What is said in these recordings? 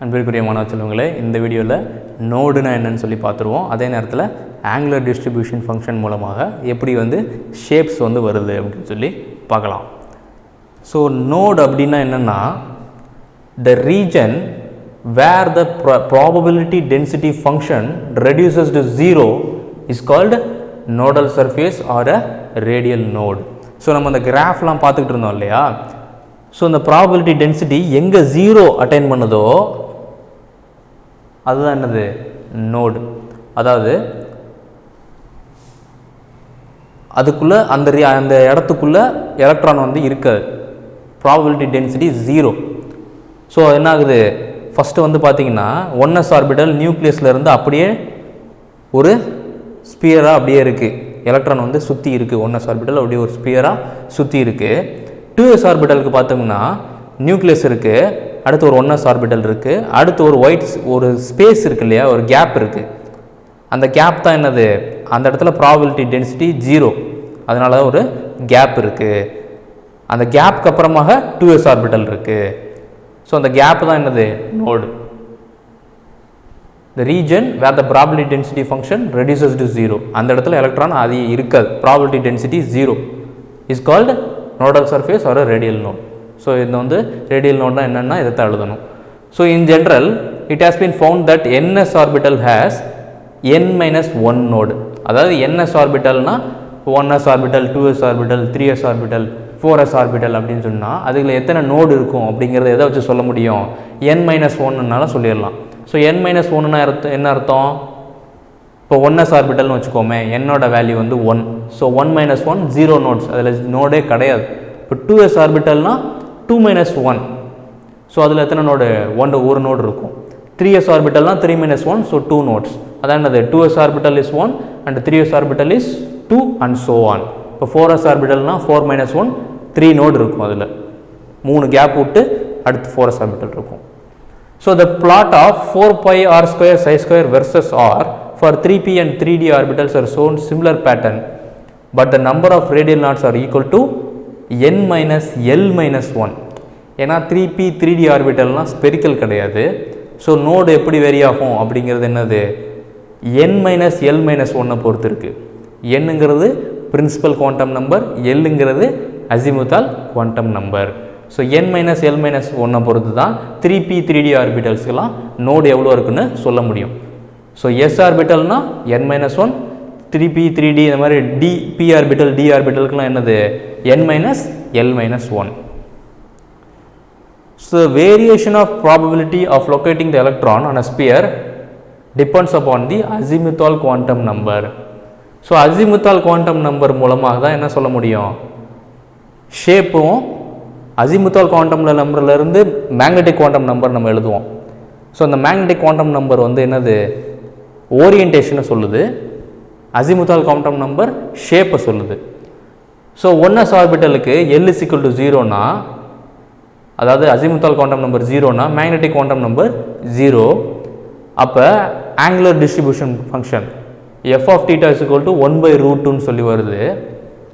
அன்பிற்குரிய மாணவ செல்வங்களே, இந்த வீடியோவில் நோடுனா என்னன்னு சொல்லி பார்த்துருவோம். அதே நேரத்தில் ஆங்குலர் டிஸ்ட்ரிபியூஷன் ஃபங்க்ஷன் மூலமாக எப்படி ஷேப்ஸ் வருது அப்படின்னு சொல்லி பார்க்கலாம். ஸோ நோடு அப்படின்னா என்னென்னா, the region where the probability density function reduces to 0 is called nodal surface or a radial node. So நம்ம அந்த கிராஃப்லாம் பார்த்துக்கிட்டு இருந்தோம் இல்லையா? ஸோ இந்த ப்ராபபிலிட்டி டென்சிட்டி எங்கே 0 அட்டைன் பண்ணுதோ அதுதான் என்னது, நோடு. அதாவது அதுக்குள்ளே அந்த இடத்துக்குள்ளே எலக்ட்ரான் இருக்காது, ப்ராபபிலிட்டி டென்சிட்டி 0. ஸோ என்ன ஆகுது, ஃபஸ்ட்டு பார்த்தீங்கன்னா 1s ஆர்பிட்டல் நியூக்ளியஸ்லேருந்து அப்படியே ஒரு ஸ்பியராக அப்படியே இருக்குது, எலக்ட்ரான் சுற்றி இருக்குது. 1s ஆர்பிட்டல் அப்படியே ஒரு ஸ்பியராக சுற்றி இருக்குது. 2s ஆர்பிட்டலுக்கு பார்த்தோம்னா நியூக்ளியஸ் இருக்குது, அடுத்து ஒரு 1s ஆர்பிட்டல் இருக்குது, அடுத்து ஒரு ஸ்பேஸ் இருக்குது இல்லையா, ஒரு கேப் இருக்குது. அந்த கேப் தான் என்னது, அந்த இடத்துல ப்ராபபிலிட்டி டென்சிட்டி 0, அதனால ஒரு கேப் இருக்குது. அந்த கேப்புக்கு அப்புறமாக 2s ஆர்பிட்டல் இருக்குது. ஸோ அந்த கேப் தான் என்னது, node. the region where the probability density function reduces to 0, அந்த இடத்துல எலக்ட்ரான் அது இருக்காது, probability density 0 is called nodal surface or a radial node. So இது radial node னா என்னென்னா இதை தான் எழுதணும். So in general it has been found that ns orbital has n-1 node. அதாவது ns ஆர்பிட்டல்னா 1s orbital, 2s orbital, 3s orbital, 4s orbital அப்படின்னு சொன்னால் அதுக்குள்ள எத்தனை நோடு இருக்கும் அப்படிங்கிறத எதை வச்சு சொல்ல முடியும், n-1னால சொல்லிடலாம். ஸோ n-1னா என்ன அர்த்தம், இப்போ 1s ஆர்பிட்டல்னு வச்சுக்கோமே, என்னோட வேல்யூ 1. ஸோ 1 - 1 0 நோட்ஸ், அதில் நோடே கிடையாது. இப்போ 2s ஆர்பிட்டல்னா 2 - 1, ஸோ அதில் எத்தனை நோடு, ஒரு நோடு இருக்கும். 3s ஆர்பிட்டல்னா 3 - 1, so 2 notes. அதான் என்னது, 2s orbital is 1 and 3s orbital is 2 and so on. இப்போ 4s ஆர்பிட்டல்னா 4 - 1 3 நோடு இருக்கும், அதில் 3 கேப் விட்டு அடுத்து 4s ஆர்பிட்டல் இருக்கும். So the plot of 4πr² ψ² versus r for 3p and 3d orbitals are shown similar pattern, but the number of radial nodes are equal to n - l - 1. ஏன்னா 3p 3d ஆர்பிட்டல்னா spherical கிடையாது. So node எப்படி vary ஆகும் அப்படிங்கிறது என்னது, n - l - 1 பொறுத்து இருக்குது. என்னங்கிறது principal quantum number, எல்லுங்கிறது azimuthal quantum number. So n - l - 1 பொறுத்து தான் 3p 3d ஆர்பிட்டல்ஸ்க்கெல்லாம் நோடு எவ்வளோ இருக்குன்னு சொல்ல முடியும். So s ஆர்பிட்டல்னா n - 1, 3p 3d இந்த மாதிரி p ஆர்பிட்டல் d ஆர்பிட்டலுக்குலாம் என்னது n - l - 1. So the variation of probability of locating the electron on a sphere depends upon the azimuthal quantum number. So azimuthal quantum number மூலமாக தான் என்ன சொல்ல முடியும், ஷேப்பும் அசிமுத்தால் குவாண்டம் நம்பர்லேருந்து மேக்னெட்டிக் குவாண்டம் நம்பர் நம்ம எழுதுவோம். ஸோ அந்த மேக்னெட்டிக் குவாண்டம் நம்பர் என்னது, ஓரியன்டேஷனை சொல்லுது, அசிமுத்தால் குவாண்டம் நம்பர் ஷேப்பை சொல்லுது. ஸோ 1s ஆர்பிட்டலுக்கு l = 0னா, அதாவது அசிமுத்தால் குவாண்டம் நம்பர் 0னா மேக்னெட்டிக் குவாண்டம் நம்பர் 0. அப்போ angular distribution function f of theta is equal to 1/√2ன்னு சொல்லி வருது.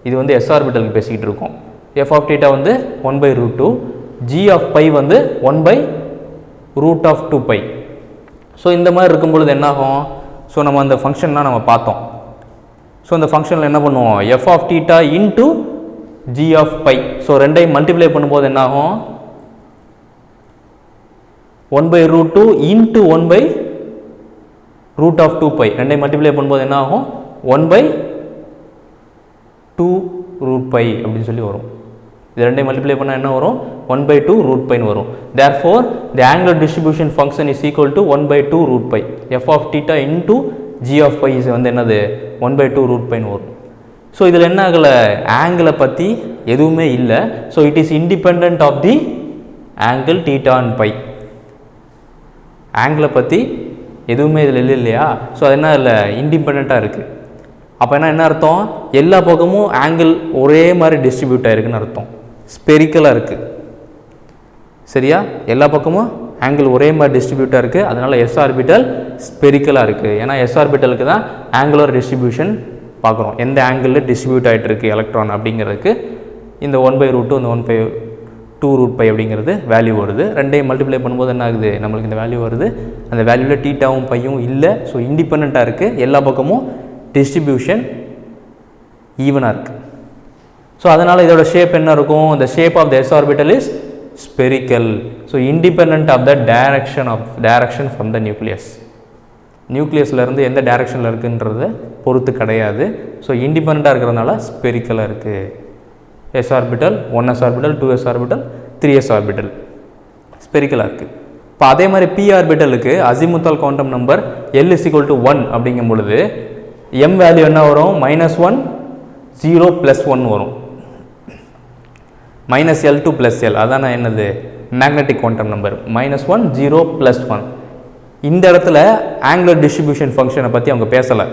இது s ஆர்பிட்டலுக்கு பேசிக்கிட்டு இருக்கோம். f of theta 1/√2, g of pi 1/√2π. So இந்த மாதிரி இருக்கும் பொழுது என்ன ஆகும், ஸோ நம்ம அந்த ஃபங்க்ஷன்லாம் நம்ம பார்த்தோம். ஸோ இந்த ஃபங்க்ஷனில் என்ன பண்ணுவோம், f of theta into g of pi. So ரெண்டையும் மல்டிப்ளை பண்ணும்போது என்ன ஆகும், 1/√2 into 1/√2π. ரெண்டையும் மல்டிப்ளை பண்ணும்போது என்ன ஆகும், 1/2√π அப்படின்னு சொல்லி வரும். இது ரெண்டையும் மல்டிப்ளை பண்ணால் என்ன வரும், 1/2√πன்னு வரும். Therefore the angular distribution function is equal to 1/2√π. f of theta into g of pi is என்னது 1/2√πன்னு வரும். ஸோ இதில் என்ன ஆகலை, ஆங்கிளை பற்றி எதுவுமே இல்லை. So it is independent of the angle theta and pi. ஆங்கிளை பற்றி எதுவுமே இதில் இல்லை இல்லையா? ஸோ அது என்ன இல்லை, இண்டிபெண்ட்டாக இருக்குது. அப்போ என்ன அர்த்தம், எல்லா பக்கமும் ஆங்கிள் ஒரே மாதிரி டிஸ்ட்ரிபியூட் ஆகிருக்குன்னு அர்த்தம், ஸ்பெரிக்கலாக இருக்குது. சரியா, எல்லா பக்கமும் ஆங்கிள் ஒரே மாதிரி டிஸ்ட்ரிபியூட்டாக இருக்குது, அதனால் s ஆர்பிட்டல் ஸ்பெரிக்கலாக இருக்குது. ஏன்னா s ஆர்பிட்டலுக்கு தான் ஆங்குலர் டிஸ்ட்ரிபியூஷன் பார்க்குறோம், எந்த ஆங்கிளில் டிஸ்ட்ரிபியூட் ஆகிட்டு இருக்குது எலக்ட்ரான் அப்படிங்கிறதுக்கு இந்த 1/√2 இந்த 1/2 2√π அப்படிங்கிறது வேல்யூ வருது. ரெண்டையும் மல்டிப்ளை பண்ணும்போது என்ன ஆகுது, நம்மளுக்கு இந்த வேல்யூ வருது. அந்த வேல்யூவில் தீட்டாவும் பையும் இல்லை. ஸோ இண்டிபெண்ட்டாக இருக்குது. எல்லா பக்கமும் டிஸ்ட்ரிபியூஷன் ஈவனாக இருக்குது. ஸோ அதனால் இதோட ஷேப் என்ன இருக்கும், the shape of the s orbital is spherical. So independent of the direction from the nucleus. நியூக்ளியஸ்லேருந்து எந்த டைரக்ஷனில் இருக்குன்றத பொறுத்து கிடையாது. ஸோ இண்டிபெண்ட்டாக இருக்கிறதுனால ஸ்பெரிக்கலாக இருக்குது. s orbital, 1s orbital, 2s orbital, 3s orbital ஸ்பெரிக்கலாக இருக்குது. இப்போ அதே மாதிரி p ஆர்பிட்டலுக்கு azimuthal quantum number l is equal to 1 அப்படிங்கும் பொழுது m வேல்யூ என்ன வரும், -1 0 +1 வரும். -L2 + L அதான் என்னது மேக்னெட்டிக் குவாண்டம் நம்பர். -1 0 +1. இந்த இடத்துல ஆங்குலர் டிஸ்ட்ரிபியூஷன் ஃபங்க்ஷனை பற்றி அவங்க பேசலை.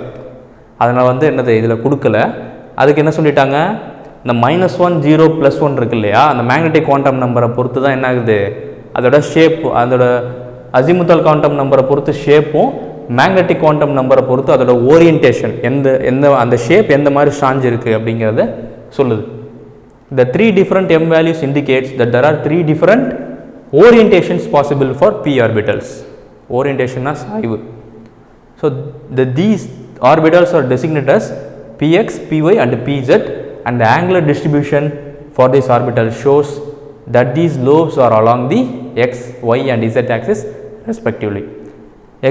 அதனால் வந்து என்னது இதில் கொடுக்கல. அதுக்கு என்ன சொல்லிட்டாங்க, இந்த -1 0 +1 இருக்கு இல்லையா, அந்த மேக்னெட்டிக் குவாண்டம் நம்பரை பொறுத்து தான் என்ன ஆகுது, அதோட ஷேப், அதோட அசிமுத்தால் குவாண்டம் நம்பரை பொறுத்து ஷேப்பும் மேக்னெட்டிக் குவாண்டம் நம்பரை பொறுத்து அதோட ஓரியன்டேஷன் எந்த அந்த ஷேப் எந்த மாதிரி சாஞ்சு இருக்குது அப்படிங்கிறத சொல்லுது. The 3 different m values indicates that there are 3 different orientations possible for p orbitals. Orientation is சாய்வு. So these orbitals are designated as px, py and pz, and the angular distribution for this orbital shows that these lobes are along the x, y and z axis respectively.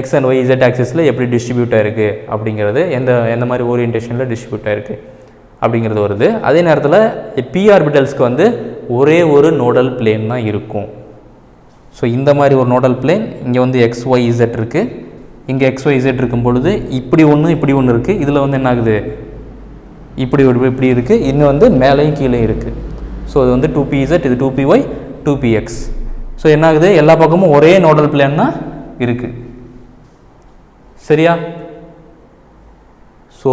x and y z axisல எப்படி distribute ஆயிருக்கு அப்படிங்கிறது, எந்த மாதிரி ஓரியன்டேஷனில் distribute ஆயிருக்கு அப்படிங்கிறது வருது. அதே நேரத்தில் p ஆர்பிட்டல்ஸ்க்கு வந்து ஒரே ஒரு நோடல் பிளேன் தான் இருக்கும். ஸோ இந்த மாதிரி ஒரு நோடல் பிளேன் இங்கே வந்து எக்ஸ் ஒய் இசட் இருக்குது. இங்கே எக்ஸ் ஒய் இசட் இருக்கும் பொழுது இப்படி ஒன்று இருக்குது. இதில் வந்து என்ன ஆகுது, இப்படி இருக்குது. இன்னும் வந்து மேலேயும் கீழே இருக்குது. ஸோ இது வந்து 2pz, இது 2py, 2px. ஸோ என்ன ஆகுது, எல்லா பக்கமும் ஒரே நோடல் பிளேன் தான் இருக்குது. சரியா? ஸோ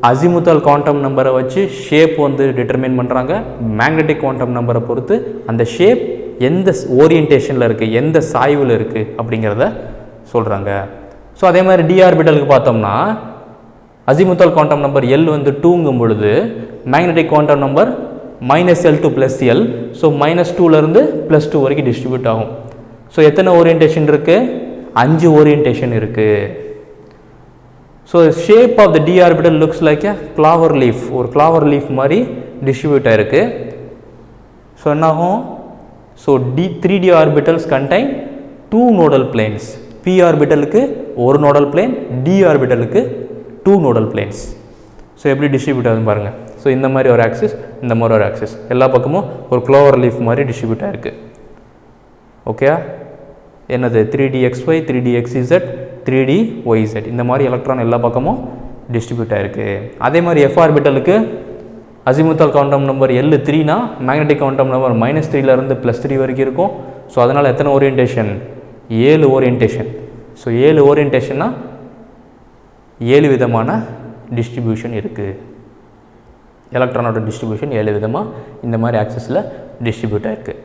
அசிமுத்தால் குவாண்டம் நம்பரை வச்சு ஷேப் வந்து டிட்டர்மைன் பண்ணுறாங்க. மேக்னெட்டிக் குவாண்டம் நம்பரை பொறுத்து அந்த ஷேப் எந்த ஓரியன்டேஷனில் இருக்குது, எந்த சாய்வில் இருக்குது அப்படிங்கிறத சொல்கிறாங்க. ஸோ அதே மாதிரி டி ஆர்பிட்டலுக்கு பார்த்தோம்னா அசிமுத்தால் குவாண்டம் நம்பர் L வந்து 2ங்கும் பொழுது magnetic quantum number -L2 + L. So -2லேருந்து +2 வரைக்கும் டிஸ்ட்ரிபியூட் ஆகும். ஸோ எத்தனை ஓரியன்டேஷன் இருக்குது, 5 ஓரியன்டேஷன் இருக்குது. So shape of the D orbital looks like a flower leaf. ஒரு ஃப்ளவர் லீஃப் மாதிரி டிஸ்ட்ரிபியூட் ஆகிருக்கு. ஸோ என்னாகும், so 3D orbitals contain 2 nodal planes. p ஆர்பிட்டலுக்கு ஒரு நோடல் பிளேன், d ஆர்பிட்டலுக்கு 2 நோடல் பிளேன்ஸ். ஸோ எப்படி டிஸ்ட்ரிபியூட் ஆகுதுன்னு பாருங்கள். ஸோ இந்த மாதிரி ஒரு ஆக்சிஸ், இந்த மாதிரி ஒரு ஆக்சிஸ், எல்லா பக்கமும் ஒரு ஃப்ளவர் லீஃப் மாதிரி டிஸ்ட்ரிபியூட் ஆகிருக்கு. ஓகே, என்னது 3dxy, 3dxz, 3dyz, இந்த மாதிரி எலக்ட்ரான் எல்லா பக்கமும் டிஸ்ட்ரிபியூட் ஆகிருக்கு. அதே மாதிரி f ஆர்பிட்டலுக்கு அசிமுத்தால் குவாண்டம் நம்பர் L 3னா மேக்னெட்டிக் குவாண்டம் நம்பர் -3லேருந்து +3 வரைக்கும் இருக்கும். ஸோ அதனால் எத்தனை ஓரியன்டேஷன், 7 ஓரியன்டேஷன். ஸோ 7 ஓரியன்டேஷன்னா 7 விதமான டிஸ்ட்ரிபியூஷன் இருக்குது. எலக்ட்ரானோட டிஸ்ட்ரிபியூஷன் 7 விதமாக இந்த மாதிரி ஆக்சிஸில் டிஸ்ட்ரிபியூட் ஆகிருக்கு.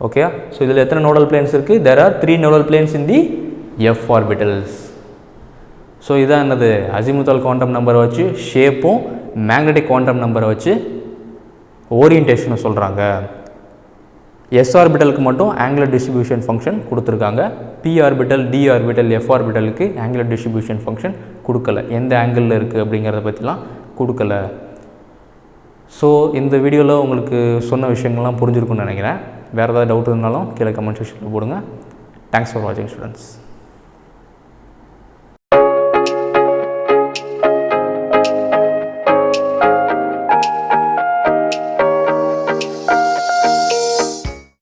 ஓகே, ஸோ இதில் எத்தனை நோடல் பிளேன்ஸ் இருக்குது, there are 3 nodal planes in the f orbitals. So இதான் என்னது, அசிமுத்தால் குவாண்டம் நம்பரை வச்சு ஷேப்பும் மேக்னெட்டிக் குவாண்டம் நம்பரை வச்சு ஓரியன்டேஷனை சொல்கிறாங்க. s ஆர்பிட்டலுக்கு மட்டும் ஆங்குலர் டிஸ்ட்ரிபியூஷன் ஃபங்க்ஷன் கொடுத்துருக்காங்க. p ஆர்பிட்டல், d ஆர்பிட்டல், f ஆர்பிட்டலுக்கு ஆங்குலர் டிஸ்ட்ரிபியூஷன் ஃபங்க்ஷன் கொடுக்கல. எந்த ஆங்கிளில் இருக்குது அப்படிங்கிறத பற்றிலாம் கொடுக்கல. ஸோ இந்த வீடியோவில் உங்களுக்கு சொன்ன விஷயங்கள்லாம் புரிஞ்சிருக்குன்னு நினைக்கிறேன். வேறு ஏதாவது டவுட் இருந்தாலும் கீழே கமெண்ட் செக்ஷனில் போடுங்க. தேங்க்ஸ் ஃபார் வாட்சிங் ஸ்டூடெண்ட்ஸ்.